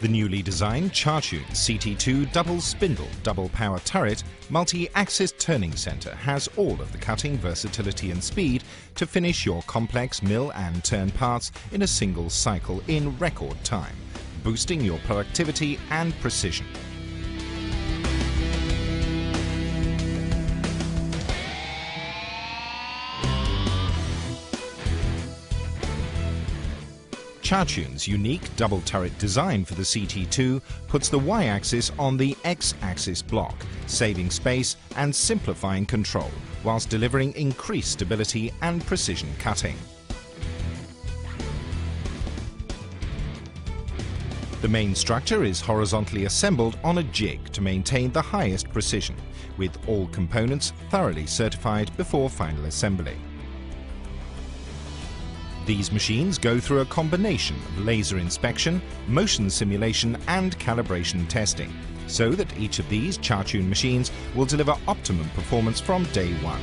The newly designed CHYUN CT2 double spindle, double power turret, multi-axis turning center has all of the cutting versatility and speed to finish your complex mill and turn parts in a single cycle in record time, boosting your productivity and precision. CHYUN's unique double turret design for the CT2 puts the Y-axis on the X-axis block, saving space and simplifying control, whilst delivering increased stability and precision cutting. The main structure is horizontally assembled on a jig to maintain the highest precision, with all components thoroughly certified before final assembly. These machines go through a combination of laser inspection, motion simulation and calibration testing, so that each of these CHYUN machines will deliver optimum performance from day one.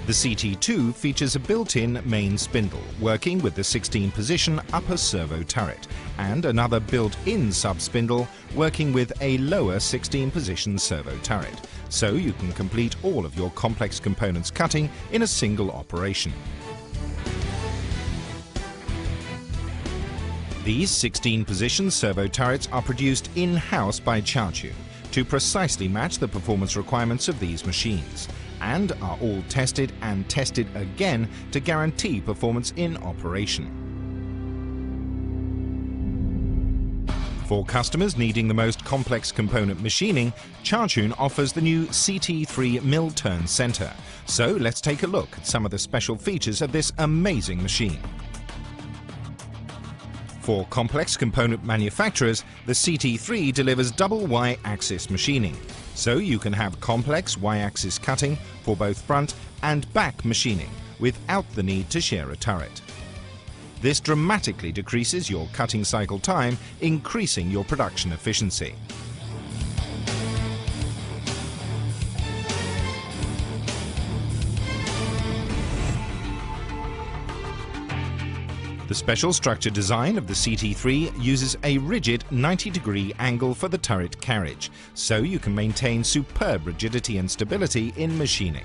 The CT2 features a built-in main spindle working with the 16-position upper servo turret and another built-in sub-spindle working with a lower 16-position servo turret, so you can complete all of your complex components cutting in a single operation. These 16-position servo turrets are produced in-house by CHYUN to precisely match the performance requirements of these machines, and are all tested and tested again to guarantee performance in operation. For customers needing the most complex component machining, CHYUN offers the new CT3 Mill Turn Center. So let's take a look at some of the special features of this amazing machine. For complex component manufacturers, the CT3 delivers double Y-axis machining, so you can have complex Y-axis cutting for both front and back machining without the need to share a turret. This dramatically decreases your cutting cycle time, increasing your production efficiency. The special structure design of the CT3 uses a rigid 90-degree angle for the turret carriage, so you can maintain superb rigidity and stability in machining.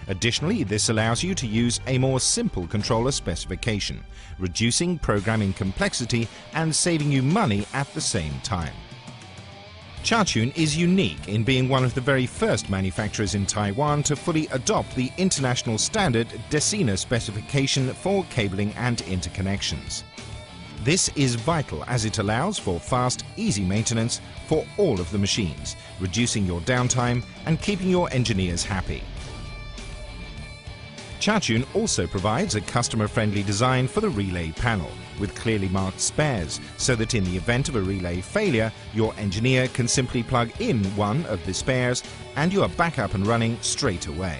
Additionally, this allows you to use a more simple controller specification, reducing programming complexity and saving you money at the same time. CHYUN is unique in being one of the very first manufacturers in Taiwan to fully adopt the international standard DECINA specification for cabling and interconnections. This is vital as it allows for fast, easy maintenance for all of the machines, reducing your downtime and keeping your engineers happy. CHYUN also provides a customer-friendly design for the relay panel, with clearly marked spares, so that in the event of a relay failure, your engineer can simply plug in one of the spares and you are back up and running straight away.